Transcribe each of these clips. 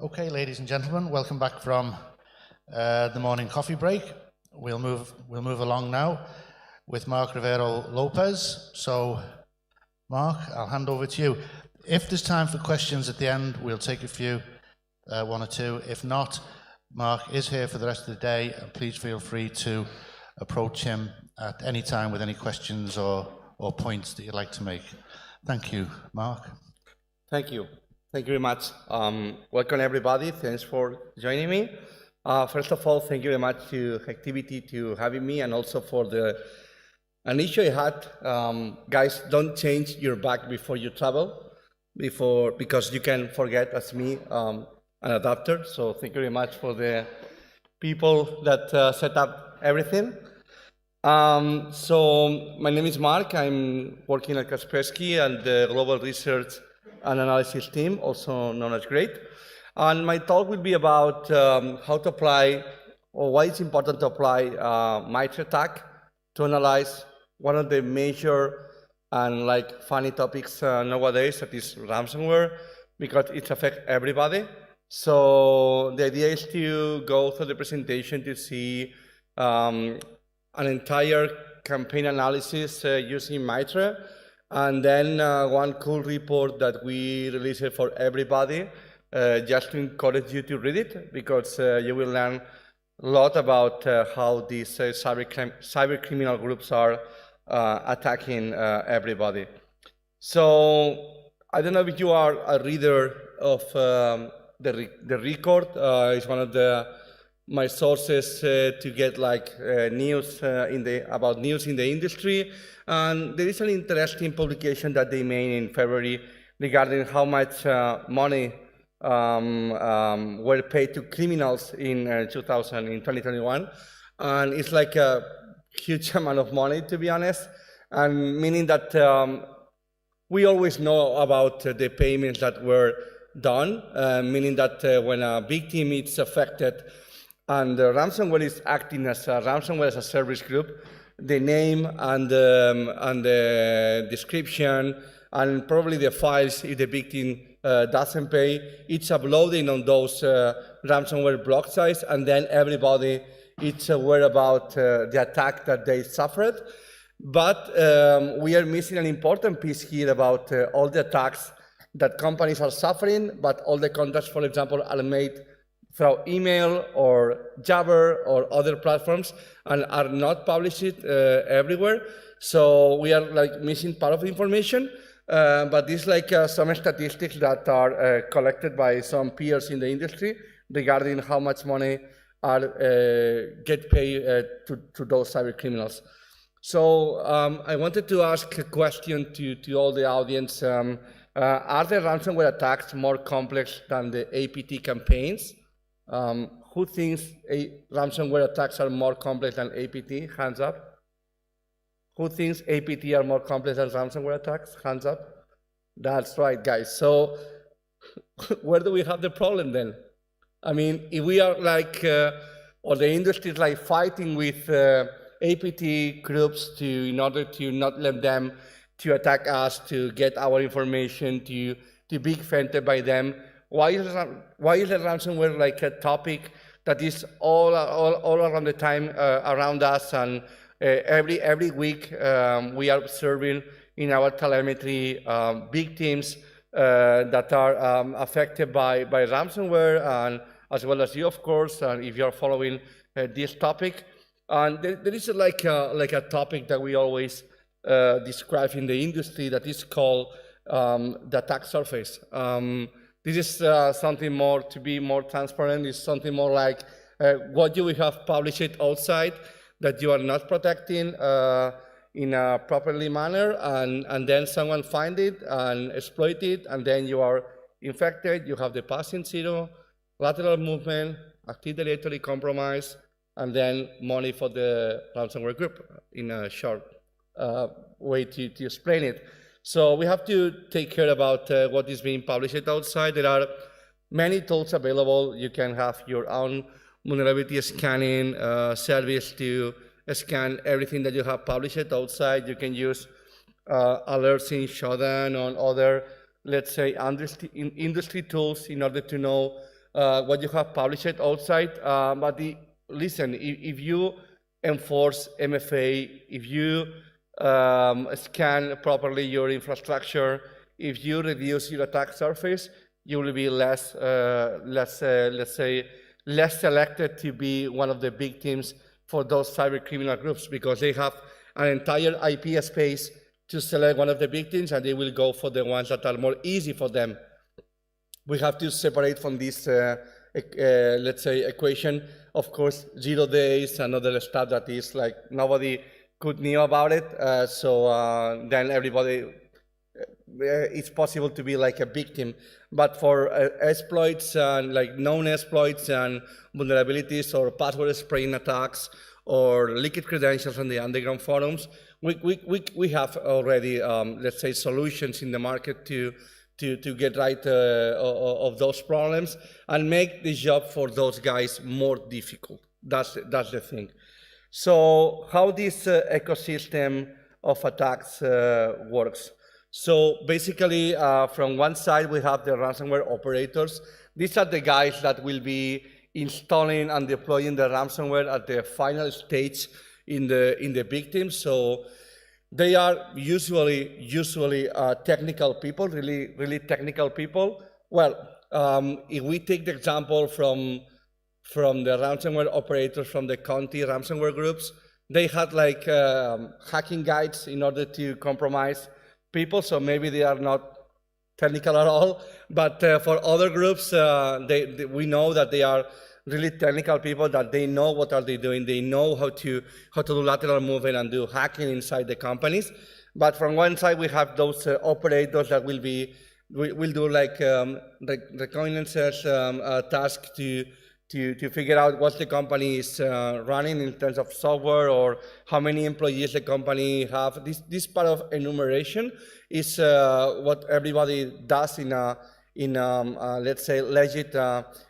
Okay, ladies and gentlemen, welcome back from the morning coffee break. We'll move along now with Marc Rivero López. So, Marc, I'll hand over to you. If there's time for questions at the end, we'll take a few, one or two. If not, Marc is here for the rest of the day, and please feel free to approach him at any time with any questions or points that you'd like to make. Thank you, Marc. Thank you. Thank you very much. Welcome, everybody. Thanks for joining me. First of all, thank you very much to Activity to having me, and also for an issue I had. Guys, don't change your bag before you travel, because you can forget, as me, an adapter. So thank you very much for the people that set up everything. So my name is Marc. I'm working at Kaspersky and the Global Research and Analysis team, also known as GREAT. And my talk will be about how to apply, or why it's important to apply MITRE ATT&CK to analyze one of the major and funny topics nowadays, that is ransomware, because it affects everybody. So the idea is to go through the presentation to see an entire campaign analysis using MITRE, and then one cool report that we released for everybody, just to encourage you to read it, because you will learn a lot about how these cyber criminal groups are attacking everybody. So I don't know if you are a reader of the record. It's one of my sources to get news about news in the industry. And there is an interesting publication that they made in February regarding how much money were paid to criminals in 2021. And it's like a huge amount of money, to be honest, and meaning that we always know about the payments that were done, meaning that when a victim is affected and the ransomware is acting as a ransomware as a service group, the name and the description and probably the files, if the victim doesn't pay, it's uploading on those ransomware block sites, and then everybody is aware about the attack that they suffered. But we are missing an important piece here about all the attacks that companies are suffering, but all the contacts, for example, are made through email or Jabber or other platforms and are not published everywhere. So we are missing part of the information, but this some statistics that are collected by some peers in the industry regarding how much money are get paid to those cyber criminals. So I wanted to ask a question to all the audience. Are the ransomware attacks more complex than the APT campaigns? Who thinks ransomware attacks are more complex than APT? Hands up. Who thinks APT are more complex than ransomware attacks? Hands up. That's right, guys. So where do we have the problem then? I mean, if we are or the industry is fighting with APT groups in order to not let them to attack us, to get our information, to be offended by them. Why is the ransomware a topic that is all around the time around us, and every week we are observing in our telemetry victims that are affected by ransomware, and as well as you, of course, and if you are following this topic. And there is a topic that we always describe in the industry that is called the attack surface. This is something more, to be more transparent, is something more like what you will have published outside that you are not protecting in a properly manner, and then someone find it and exploit it, and then you are infected, you have the passing zero, lateral movement, active directory compromise, and then money for the ransomware group, in a short way to explain it. So we have to take care about what is being published outside. There are many tools available. You can have your own vulnerability scanning service to scan everything that you have published outside. You can use alerts in Shodan on other, let's say, industry tools in order to know what you have published outside. But listen, if you enforce MFA, if you scan properly your infrastructure, if you reduce your attack surface, you will be less, let's say, less selected to be one of the victims for those cyber criminal groups, because they have an entire IP space to select one of the victims, and they will go for the ones that are more easy for them. We have to separate from this, let's say, equation, of course, 0 days and other stuff that is like nobody could know about it. So then everybody, it's possible to be like a victim. But for exploits and like known exploits and vulnerabilities or password spraying attacks or leaked credentials on the underground forums, we have already, let's say, solutions in the market to get right of those problems and make the job for those guys more difficult. That's the thing. So how this ecosystem of attacks works. So basically, from one side, we have the ransomware operators. These are the guys that will be installing and deploying the ransomware at the final stage in the victim. So they are usually technical people, really technical people. Well, if we take the example from the ransomware operators from the county ransomware groups, they had like hacking guides in order to compromise people. So maybe they are not technical at all. But for other groups, we know that they are really technical people, that they know what are they doing. They know how to do lateral movement and do hacking inside the companies. But from one side, we have those operators that will do like reconnaissance task to figure out what the company is running in terms of software or how many employees the company have. This part of enumeration is what everybody does in let's say, legit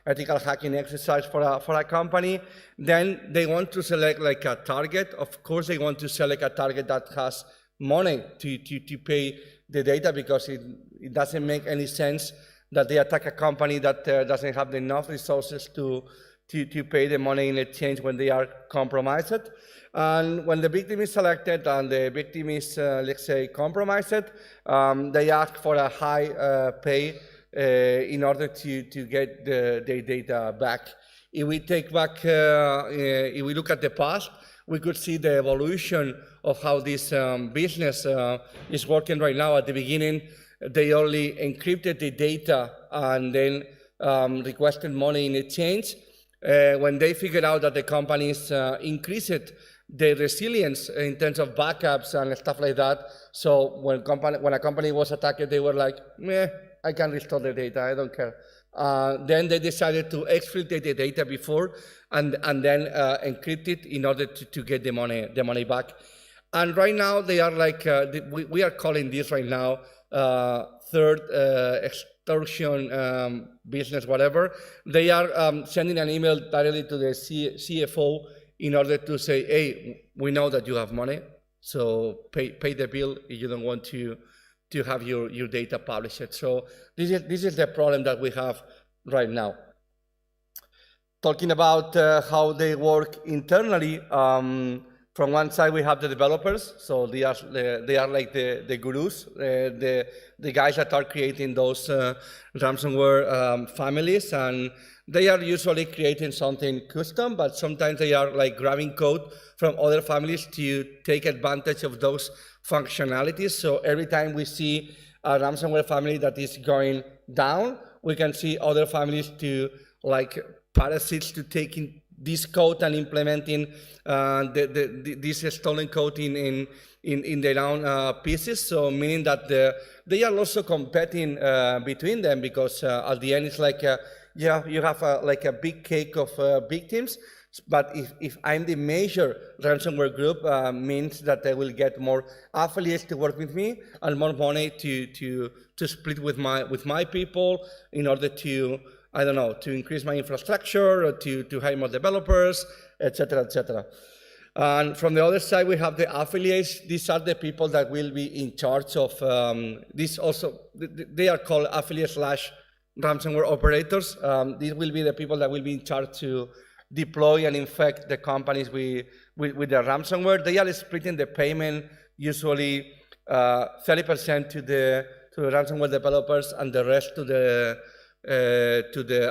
ethical hacking exercise for a company. Then they want to select like a target. Of course, they want to select a target that has money to pay the data, because it doesn't make any sense that they attack a company that doesn't have enough resources to pay the money in exchange when they are compromised. And when the victim is selected and the victim is, let's say, compromised, they ask for a high pay in order to get the data back. If we take back, if we look at the past, we could see the evolution of how this business is working right now. At the beginning, they only encrypted the data and then requested money in exchange. When they figured out that the companies increased the resilience in terms of backups and stuff like that, so when a company was attacked, they were like, meh, I can restore the data, I don't care. Then they decided to exfiltrate the data before and then encrypt it in order to get the money back. And right now they are like, we are calling this right now third extortion business, whatever. They are sending an email directly to the CFO in order to say, hey, we know that you have money, so pay the bill if you don't want to have your data published. So this is the problem that we have right now. Talking about how they work internally, from one side we have the developers, so they are like the gurus, the guys that are creating those ransomware families, and they are usually creating something custom, but sometimes they are like grabbing code from other families to take advantage of those functionalities. So every time we see a ransomware family that is going down, we can see other families to like parasites to taking this code and implementing this stolen code in their own pieces. So meaning that they are also competing between them, because at the end it's like yeah, you have like a big cake of victims. But if I'm the major ransomware group, means that I will get more affiliates to work with me and more money to split with my people in order to, I don't know, to increase my infrastructure or to hire more developers, etc., etc. And from the other side, we have the affiliates. These are the people that will be in charge of this. Also, they are called affiliate / ransomware operators. These will be the people that will be in charge to deploy and infect the companies with the ransomware. They are splitting the payment, usually 30% to the ransomware developers and the rest to the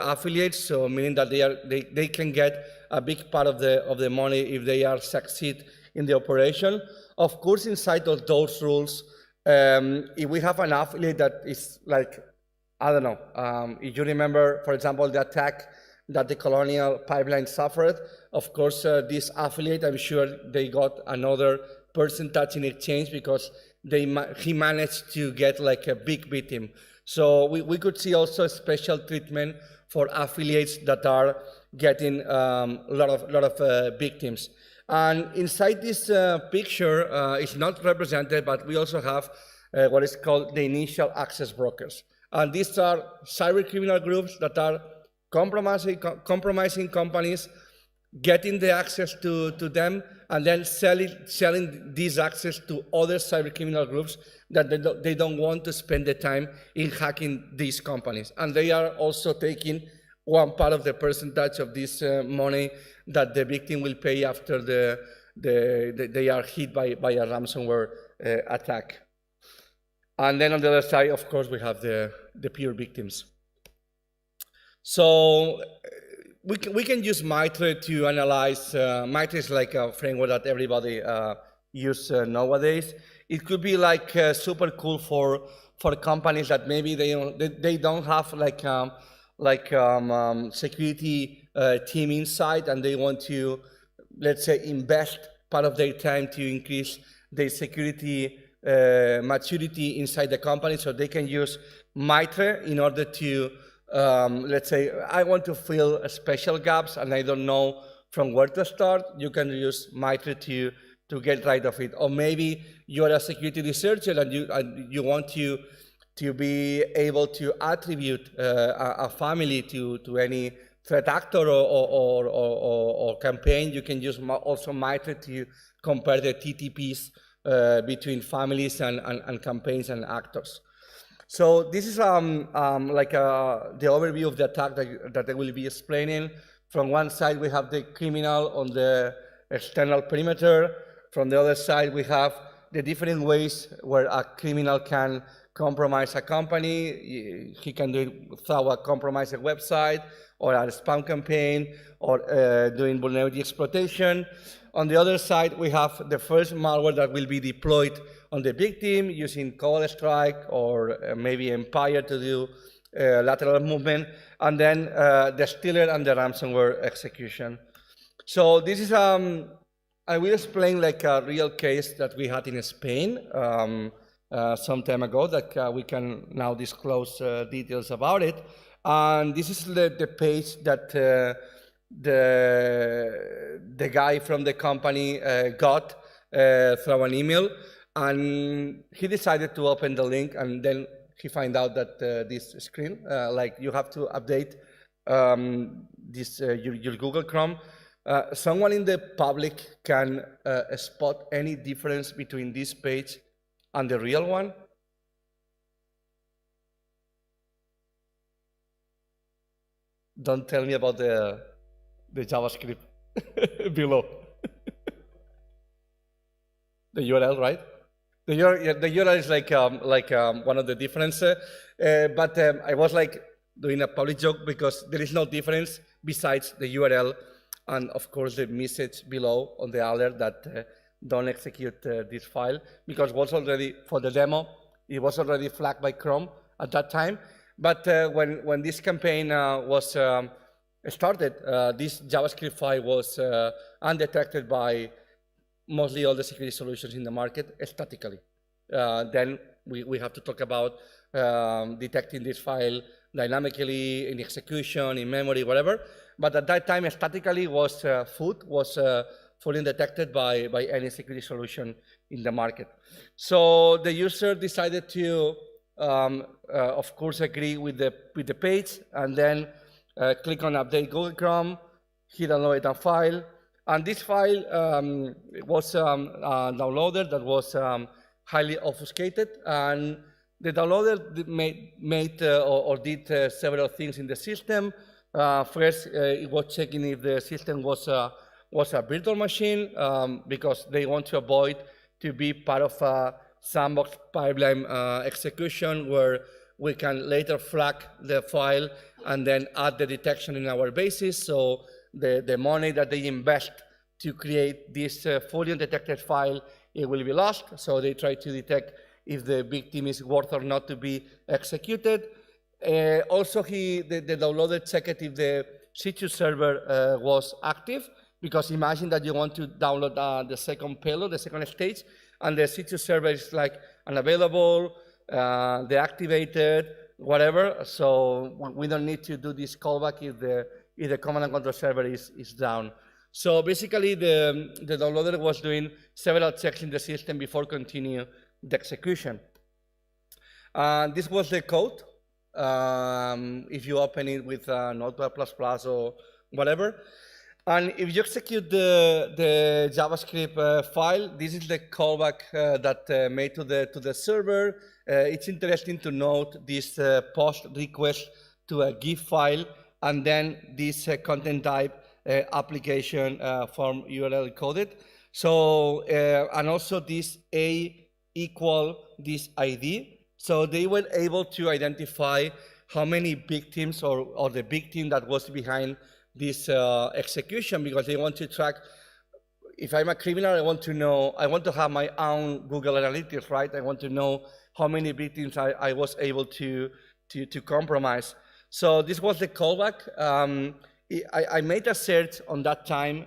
affiliates. So meaning that they can get a big part of the money if they are succeed in the operation. Of course, inside of those rules, if we have an affiliate that is like, I don't know, if you remember, for example, the attack that the Colonial Pipeline suffered, of course, this affiliate, I'm sure they got another percentage in exchange because he managed to get like a big victim. So we could see also special treatment for affiliates that are getting a lot of victims. And inside this picture, it's not represented, but we also have what is called the initial access brokers. And these are cyber criminal groups that are compromising companies, getting the access to them, and then selling this access to other cyber criminal groups that they don't want to spend the time in hacking these companies. And they are also taking one part of the percentage of this money that the victim will pay after they are hit by a ransomware attack. And then on the other side, of course, we have the pure victims. So we can use MITRE to analyze. MITRE is like a framework that everybody uses nowadays. It could be like super cool for companies that maybe they don't have like security team inside, and they want to, let's say, invest part of their time to increase their security maturity inside the company, so they can use MITRE in order to, let's say, I want to fill special gaps and I don't know from where to start. You can use MITRE to get rid of it. Or maybe you are a security researcher and you want to be able to attribute a family to any threat actor or campaign. You can use also MITRE to compare the TTPs between families and campaigns and actors. So this is like the overview of the attack that I will be explaining. From one side, we have the criminal on the external perimeter. From the other side, we have the different ways where a criminal can compromise a company. He can do it through a compromised website or a spam campaign or doing vulnerability exploitation. On the other side, we have the first malware that will be deployed on the victim using Cobalt Strike or maybe Empire to do lateral movement, and then the stealer and the ransomware execution. So this is, I will explain like a real case that we had in Spain some time ago that we can now disclose details about it. And this is the page that the guy from the company got through an email, and he decided to open the link, and then he found out that this screen, like you have to update this your Google Chrome. Someone in the public can spot any difference between this page and the real one? Don't tell me about the JavaScript below. The URL, right? The URL is like one of the differences. But I was like doing a public joke because there is no difference besides the URL and of course the message below on the alert that don't execute this file, because it was already, for the demo, it was already flagged by Chrome at that time. But when this campaign was started, this JavaScript file was undetected by mostly all the security solutions in the market statically. Then we have to talk about detecting this file dynamically in execution, in memory, whatever. But at that time, statically was fully detected by any security solution in the market. So the user decided to, of course, agree with the page, and then click on Update Google Chrome. He downloaded a file, and this file was downloaded that was highly obfuscated, and The downloader did several things in the system. First, it was checking if the system was a virtual machine, because they want to avoid to be part of a sandbox pipeline execution where we can later flag the file and then add the detection in our basis. So the money that they invest to create this fully undetected file, it will be lost. So they try to detect if the victim is worth or not to be executed. Also, the downloader checked if the C2 server was active, because imagine that you want to download the second payload, the second stage, and the C2 server is like unavailable, deactivated, whatever. So we don't need to do this callback if the command and control server is down. So basically, the downloader was doing several checks in the system before continue the execution. This was the code. If you open it with Notepad++ or whatever. And if you execute the JavaScript file, this is the callback that made to the server. It's interesting to note this post request to a GIF file, and then this content type application form URL coded. So, and also this A equal this ID. So they were able to identify how many victims or the victim that was behind this execution, because they want to track. If I'm a criminal, I want to have my own Google Analytics, right? I want to know how many victims I was able to compromise. So this was the callback. I made a search on that time.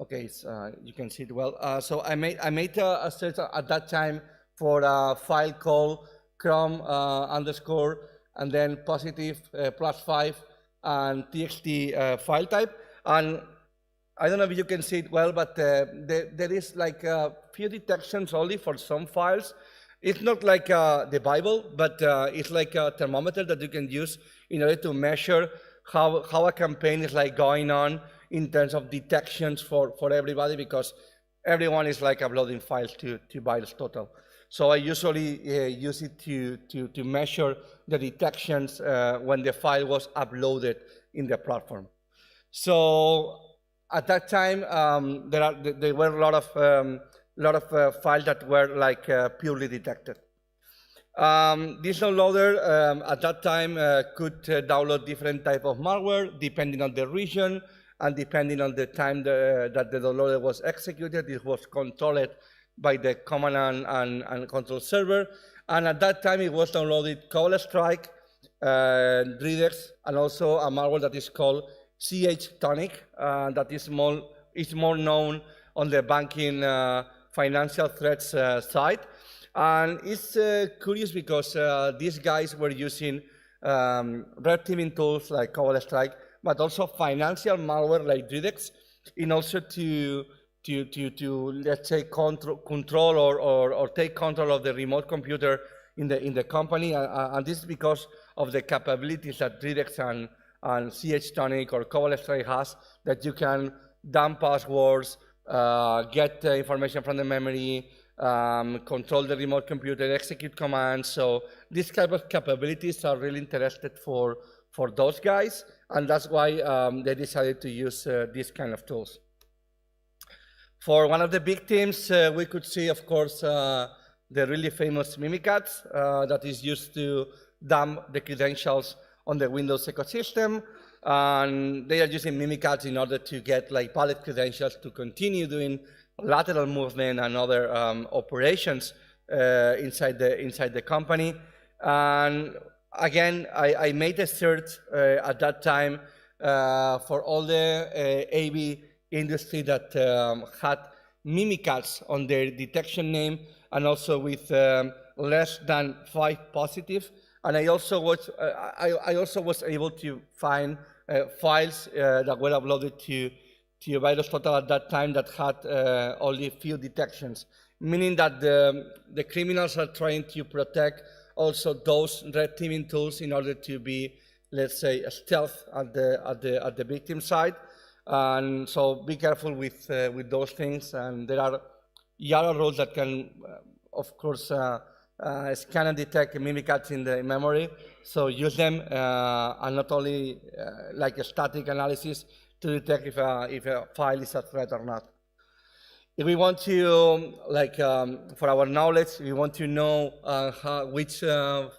Okay, so, you can see it well. So I made a search at that time for a file called Chrome underscore and then positive +5 and txt file type. And I don't know if you can see it well, but there is like a few detections only for some files. It's not like the Bible, but it's like a thermometer that you can use in order to measure how a campaign is like going on in terms of detections for everybody, because everyone is like uploading files to VirusTotal. So I usually use it to measure the detections when the file was uploaded in the platform. So at that time, there were a lot of files that were like purely detected. This downloader at that time could download different type of malware depending on the region and depending on the time that the downloader was executed. It was controlled by the command and control server. And at that time, it was downloaded CobbleStrike, Dreadex, and also a malware that is called CH-Tonic, that is more known on the banking financial threats side. And it's curious because these guys were using red teaming tools like CobbleStrike, but also financial malware like Dreadex, in also to let's say control or take control of the remote computer in the company, and this is because of the capabilities that Dreadex and CH-Tonic or CobbleStrike has, that you can dump passwords, get information from the memory, control the remote computer, execute commands. So these type of capabilities are really interested for those guys, and that's why they decided to use these kind of tools. For one of the big teams, we could see, of course, the really famous Mimikatz that is used to dump the credentials on the Windows ecosystem. And they are using Mimikatz in order to get like valid credentials to continue doing lateral movement and other operations inside the company. And again, I made a search at that time for all the AV industry that had Mimikatz on their detection name, and also with less than 5 positive. And I also was able to find files that were uploaded to VirusTotal at that time that had only few detections, meaning that the criminals are trying to protect also those red teaming tools in order to be, let's say, a stealth at the victim side. And so be careful with those things. And there are YARA rules that can, of course, scan and detect mimikatz in the memory. So use them, and not only like a static analysis to detect if a file is a threat or not. If we want to, like for our knowledge, we want to know which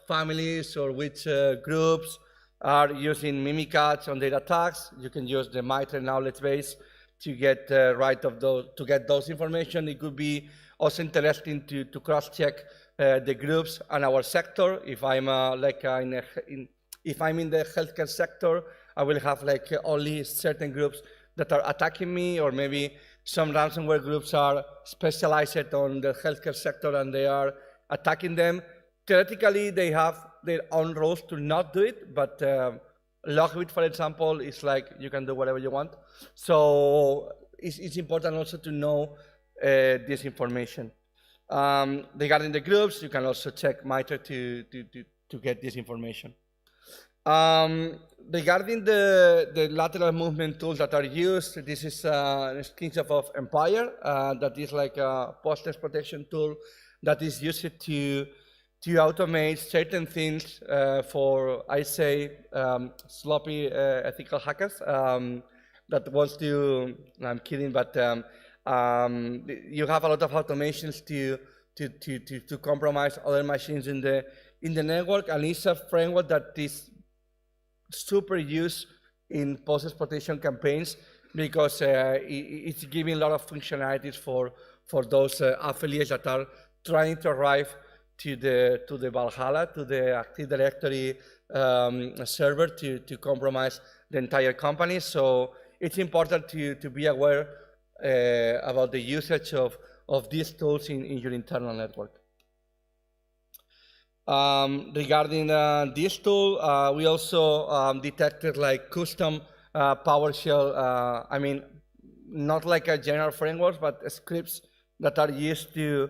families or which groups are using mimikatz on their attacks, you can use the MITRE knowledge base to get those information. It could be also interesting to cross-check the groups and our sector. If I'm if I'm in the healthcare sector, I will have like only certain groups that are attacking me, or maybe some ransomware groups are specialized on the healthcare sector and they are attacking them. Theoretically, they have their own rules to not do it, but Lockbit, for example, is like you can do whatever you want. So it's important also to know this information. Regarding the groups, you can also check MITRE to get this information. Regarding the lateral movement tools that are used, this is a screenshot of Empire. That is like a postage protection tool that is used to automate certain things for, I say, sloppy ethical hackers that wants to, I'm kidding, but you have a lot of automations to compromise other machines in the network, and it's a framework that is super used in postage protection campaigns because it's giving a lot of functionalities for those affiliates that are trying to arrive to the Valhalla, to the Active Directory server to compromise the entire company. So it's important to be aware about the usage of these tools in your internal network. Regarding this tool, we also detected like custom PowerShell, I mean, not like a general framework, but scripts that are used to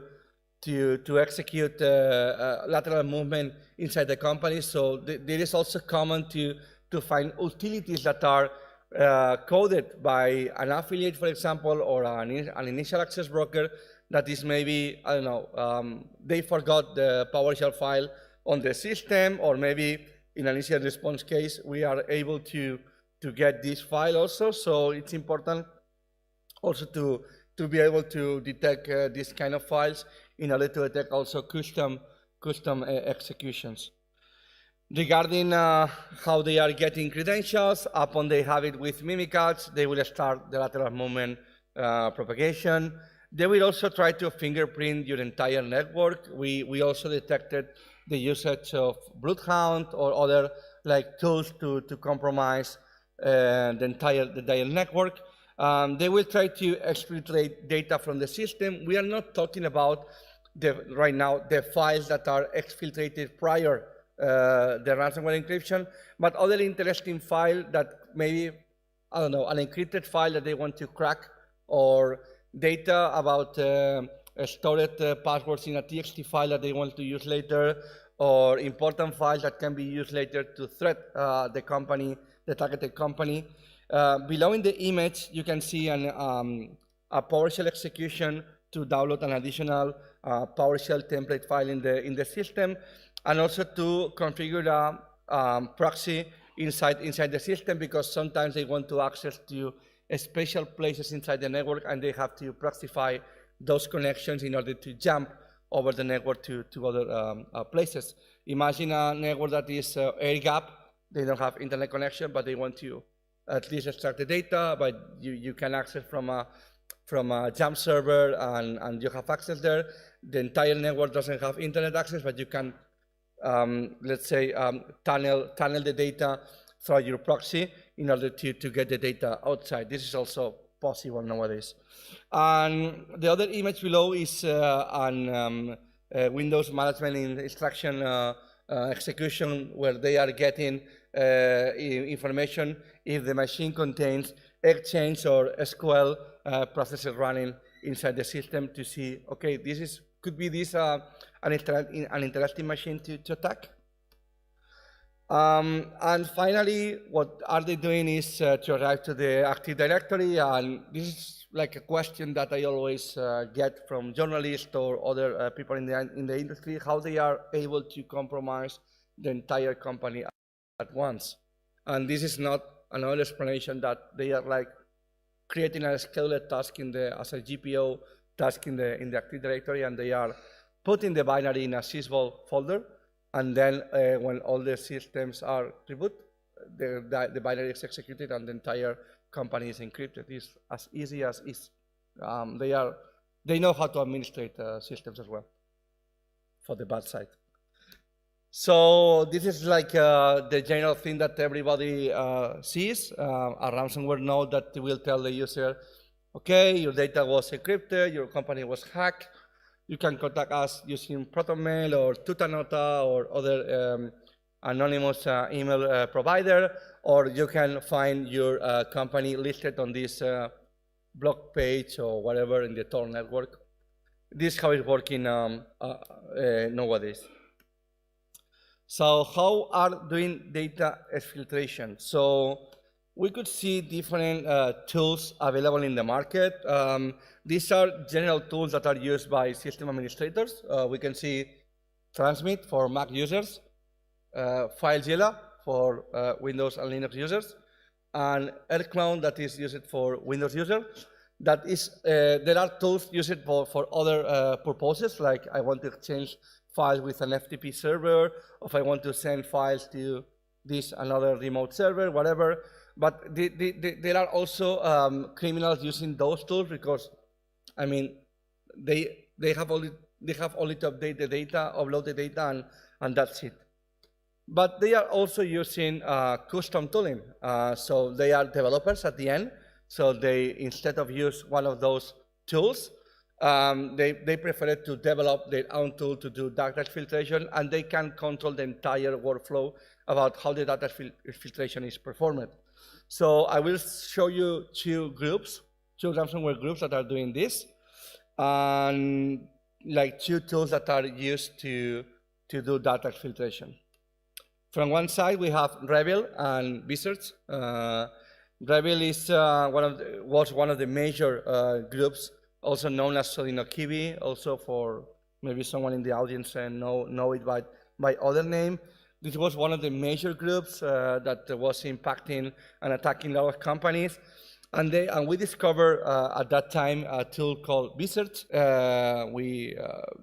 execute lateral movement inside the company. So there is also common to find utilities that are coded by an affiliate, for example, or an initial access broker that is maybe, I don't know, they forgot the PowerShell file on the system, or maybe in an initial response case, we are able to get this file also. So it's important also to be able to detect these kind of files in order to detect also custom executions. Regarding how they are getting credentials, upon they have it with mimikatz, they will start the lateral movement propagation. They will also try to fingerprint your entire network. We also detected the usage of Bloodhound or other like tools to compromise the entire network. They will try to exfiltrate data from the system. We are not talking about right now the files that are exfiltrated prior the ransomware encryption, but other interesting file that maybe, I don't know, an encrypted file that they want to crack, or data about stored passwords in a TXT file that they want to use later, or important files that can be used later to threat the company, the targeted company. Below in the image, you can see a PowerShell execution to download an additional PowerShell template file in the system, and also to configure a proxy inside the system, because sometimes they want to access to special places inside the network, and they have to proxify those connections in order to jump over the network to other places. Imagine a network that is air-gapped. They don't have internet connection, but they want to at least extract the data, but you can access from a jump server, and you have access there. The entire network doesn't have internet access, but you can, let's say, tunnel the data through your proxy in order to get the data outside. This is also possible nowadays. And the other image below is an Windows management instruction execution, where they are getting information if the machine contains Exchange or SQL processes running inside the system, to see, okay, could be this an interesting machine to attack. And finally, what are they doing is to arrive to the Active Directory, and this is like a question that I always get from journalists or other people in the industry, how they are able to compromise the entire company at once. And this is not another explanation that they are like creating a scheduled task as a GPO task in the Active Directory, and they are putting the binary in a sysvol folder. And then when all the systems are reboot, the binary is executed and the entire company is encrypted. It's as easy as is. They know how to administrate systems as well for the bad side. So this is like the general thing that everybody sees. A ransomware node that will tell the user, okay, your data was encrypted, your company was hacked. You can contact us using ProtonMail or Tutanota or other anonymous email provider, or you can find your company listed on this blog page or whatever in the Tor network. This is how it's working nowadays. So how are doing data exfiltration? So we could see different tools available in the market. These are general tools that are used by system administrators. We can see Transmit for Mac users, FileZilla for Windows and Linux users, and AirClone that is used for Windows users. That is, there are tools used for other purposes, like I want to exchange files with an FTP server, or if I want to send files to this another remote server, whatever. But there are also criminals using those tools because, I mean, they have only to update the data, upload the data, and that's it. But they are also using custom tooling. So they are developers at the end. So they, instead of use one of those tools, they prefer to develop their own tool to do data exfiltration, and they can control the entire workflow about how the data exfiltration is performed. So I will show you two ransomware groups that are doing this, and like two tools that are used to do data exfiltration. From one side, we have Rebel and Wizards. Rebel is was one of the major groups, also known as Sodinokibi, also for maybe someone in the audience know it by other name. This was one of the major groups that was impacting and attacking a lot of companies. And we discovered at that time a tool called Wizards. We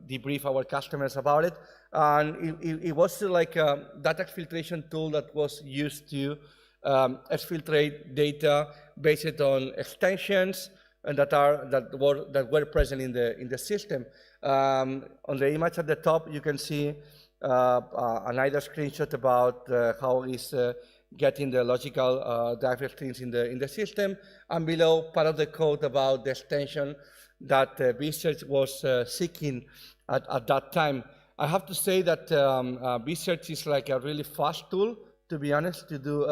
debrief our customers about it. And it was like a data exfiltration tool that was used to exfiltrate data based on extensions and that were present in the system. On the image at the top, you can see another screenshot about how it's getting the logical driver strings in the system, and below part of the code about the extension that Wizards was seeking at that time. I have to say that Wizards is like a really fast tool, to be honest, to do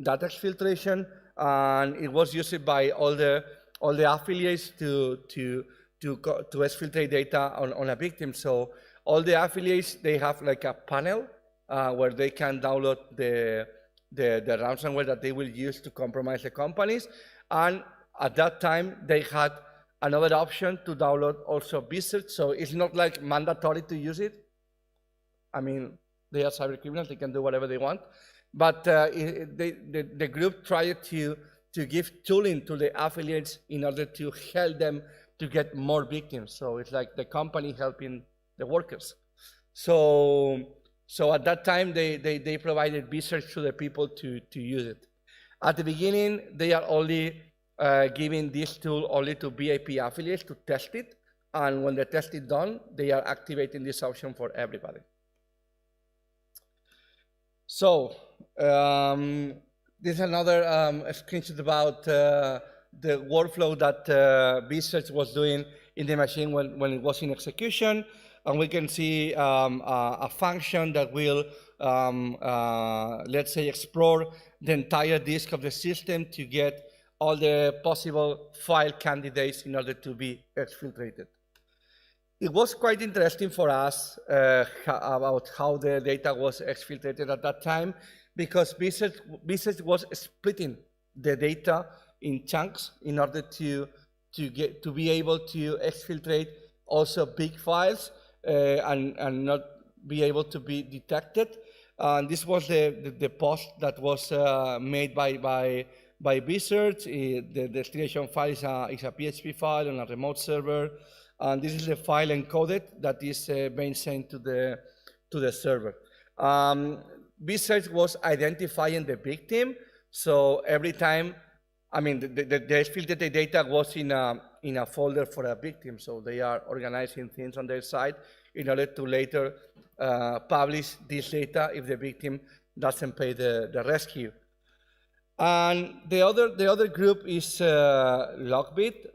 data exfiltration, and it was used by all the affiliates to exfiltrate data on a victim. So all the affiliates, they have like a panel where they can download the ransomware that they will use to compromise the companies. And at that time, they had another option to download also Wizards. So it's not like mandatory to use it. I mean, they are cyber criminals, they can do whatever they want. But the group tried to give tooling to the affiliates in order to help them to get more victims. So it's like the company helping the workers. So at that time, they provided Wizards to the people to use it. At the beginning, they are only giving this tool only to VIP affiliates to test it. And when the test is done, they are activating this option for everybody. So this is another screenshot about the workflow that Wizards was doing in the machine when it was in execution. And we can see a function that will, let's say, explore the entire disk of the system to get all the possible file candidates in order to be exfiltrated. it was quite interesting for us about how the data was exfiltrated at that time, because business was splitting the data in chunks in order to be able to exfiltrate also big files and not be able to be detected. This was the post that was made by research. The destination file is a PHP file on a remote server, and this is the file encoded that is being sent to the server. Research was identifying the victim, so every time, I mean, the exfiltrated data was in a folder for a victim, so they are organizing things on their side in order to later publish this data if the victim doesn't pay the rescue. And the other group is Lockbit.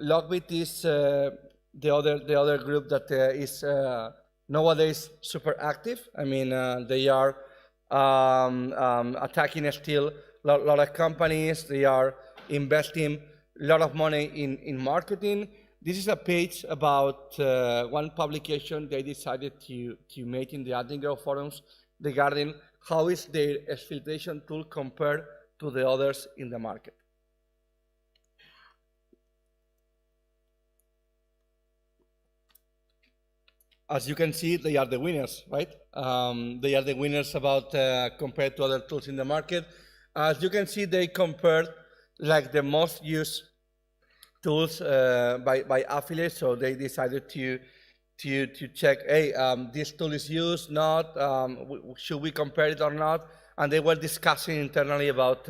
Lockbit is the other group that is nowadays super active. I mean, they are attacking still a lot of companies. They are investing a lot of money in marketing. This is a page about one publication they decided to make in the Adlinger forums regarding how is their exfiltration tool compared to the others in the market. As you can see, they are the winners, right? They are the winners about compared to other tools in the market. As you can see, they compared like the most used tools by affiliates. So they decided to check, hey, this tool is used, not, should we compare it or not? And they were discussing internally about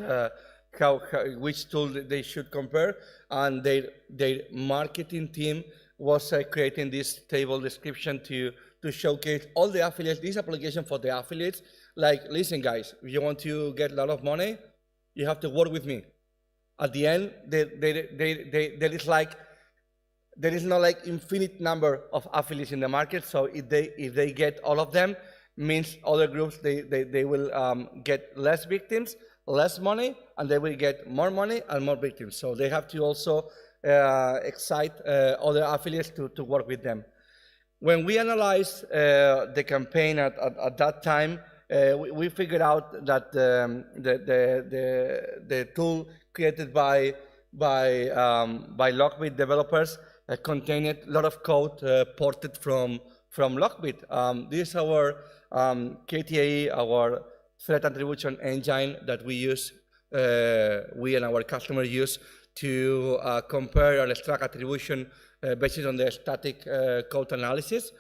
which tool they should compare. And their marketing team was creating this table description to showcase all the affiliates. This application for the affiliates, like, listen guys, if you want to get a lot of money, you have to work with me. At the end, there is no like infinite number of affiliates in the market. So if they get all of them, means other groups they will get less victims, less money, and they will get more money and more victims. So they have to also excite other affiliates to work with them. When we analyzed the campaign at that time, we figured out that the tool created by Lockbit developers contained a lot of code ported from Lockbit. This is our KTAE, our threat attribution engine that we use, we and our customer use to compare and extract attribution based on the static code analysis.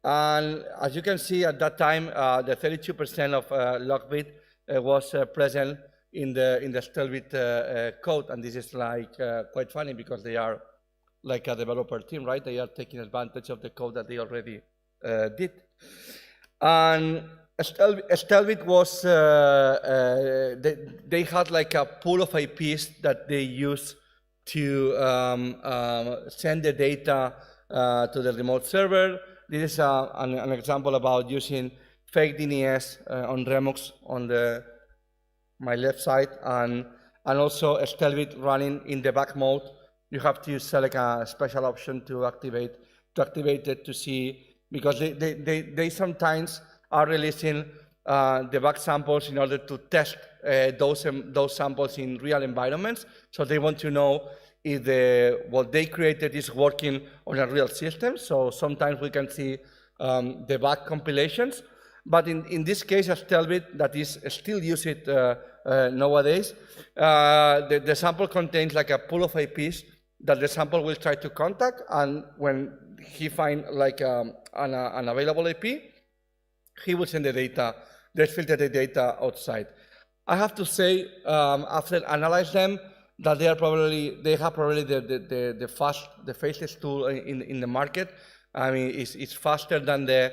And as you can see at that time, the 32% of Lockbit was present in the Stelbit code, and this is like quite funny because they are like a developer team, right? They are taking advantage of the code that they already did. And Stelbit was, they had like a pool of IPs that they use to send the data to the remote server. This is an example about using fake DNS on Remux on my left side, and also Stelbit running in debug mode. You have to select a special option to activate it to see, because they sometimes are releasing debug samples in order to test those samples in real environments. So they want to know if what they created is working on a real system. So sometimes we can see debug compilations. But in this case, a Stelbit that is still used nowadays, the sample contains like a pool of IPs that the sample will try to contact, and when he finds like an available IP, he will send the data, exfiltrated data outside. I have to say, after analyze them, that they have probably the fastest tool in the market. I mean, it's faster than the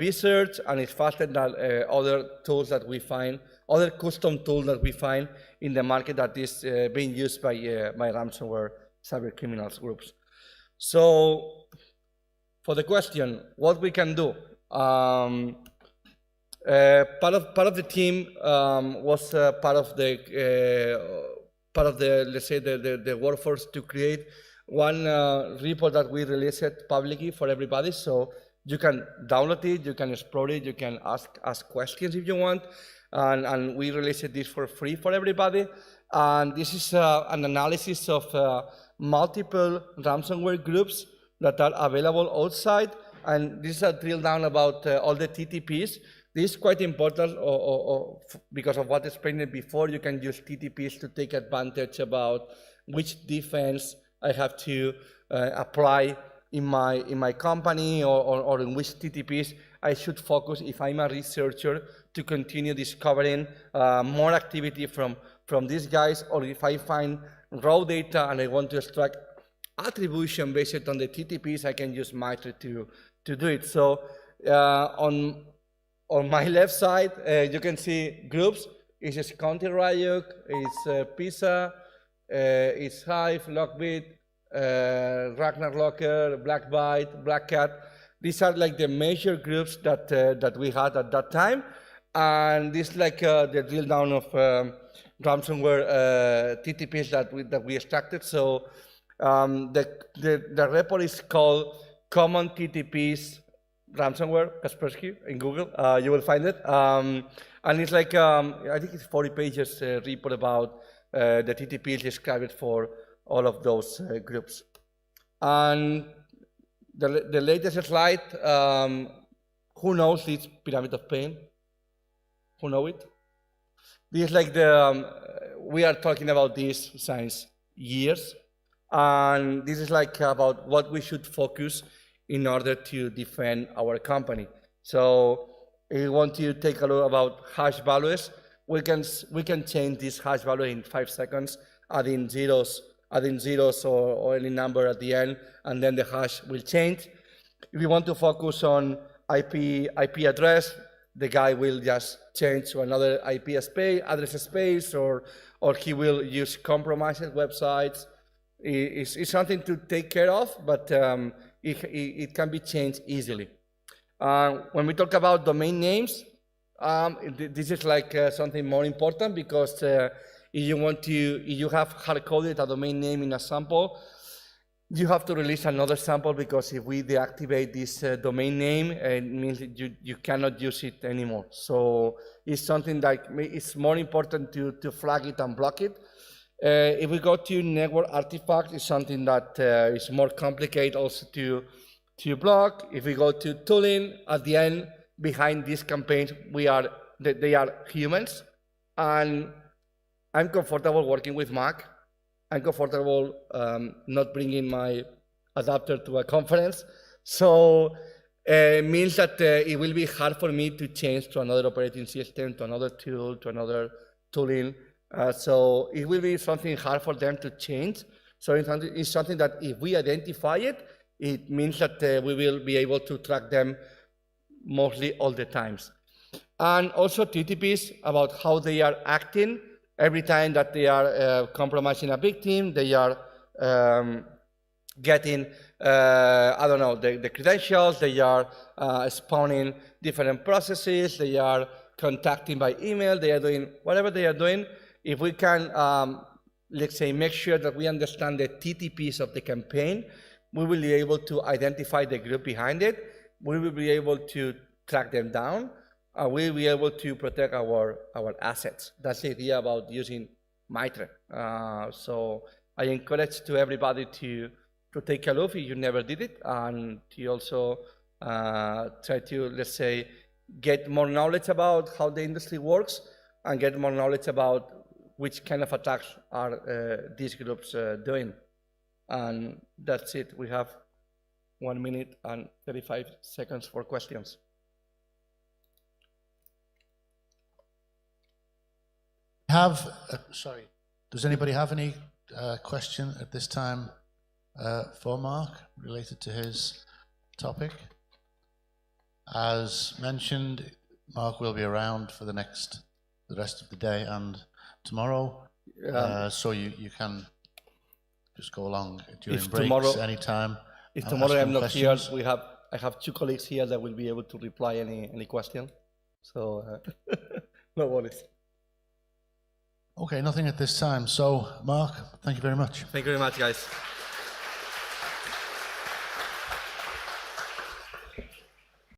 research, and it's faster than other tools that we find, other custom tools that we find in the market that is being used by ransomware cyber criminals groups. So, for the question, what we can do? Part of the team was part of the let's say the workforce to create one report that we released publicly for everybody, so you can download it, you can explore it, you can ask questions if you want, and we released this for free for everybody. And this is an analysis of multiple ransomware groups that are available outside, and this is a drill down about all the TTPs. This is quite important because of what I explained before. You can use TTPs to take advantage about which defense I have to apply in my company, or in which TTPs I should focus if I'm a researcher to continue discovering more activity from these guys, or if I find raw data and I want to extract attribution based on the TTPs, I can use MITRE to do it. So on my left side, you can see groups. It's Counter Ryuk, it's PISA, it's Hive, Lockbit, Ragnar Locker, Black Byte, Black Cat. These are like the major groups that we had at that time. And this is like the drill down of ransomware TTPs that we extracted. So the report is called Common TTPs Ransomware, Kaspersky, in Google. You will find it. And it's like, I think it's 40 pages report about the TTPs described for all of those groups. And the latest slide, who knows this pyramid of pain? Who know it? This is like we are talking about this since years. And this is like about what we should focus in order to defend our company. So if you want to take a look about hash values, we can change this hash value in 5 seconds, adding zeros or any number at the end, and then the hash will change. If you want to focus on IP address, the guy will just change to another IP address space, or he will use compromised websites. It's something to take care of, but it can be changed easily. When we talk about domain names, this is like something more important, because if you have hard-coded a domain name in a sample, you have to release another sample, because if we deactivate this domain name, it means that you cannot use it anymore. So it's something that it's more important to flag it and block it. If we go to network artifacts, it's something that is more complicated also to block. If we go to tooling, at the end, behind these campaigns, they are humans, and I'm comfortable working with Mac. I'm comfortable not bringing my adapter to a conference. So it means that it will be hard for me to change to another operating system, to another tool, to another tooling. So it will be something hard for them to change. So it's something that if we identify it, it means that we will be able to track them mostly all the times. And also TTPs about how they are acting. Every time that they are compromising a victim, they are getting, I don't know, the credentials, they are spawning different processes, they are contacting by email, they are doing whatever they are doing. If we can, let's say, make sure that we understand the TTPs of the campaign, we will be able to identify the group behind it, we will be able to track them down, we will be able to protect our assets. That's the idea about using MITRE. So I encourage to everybody to take a look if you never did it, and to also try to, let's say, get more knowledge about how the industry works, and get more knowledge about which kind of attacks are these groups doing. And that's it. We have 1 minute and 35 seconds for questions. Sorry, does anybody have any question at this time for Marc related to his topic? As mentioned, Marc will be around for the rest of the day and tomorrow, so you can just go along during breaks anytime. If tomorrow I'm not here, I have 2 colleagues here that will be able to reply any question. So no worries. Okay, nothing at this time. So, Marc, thank you very much. Thank you very much, guys.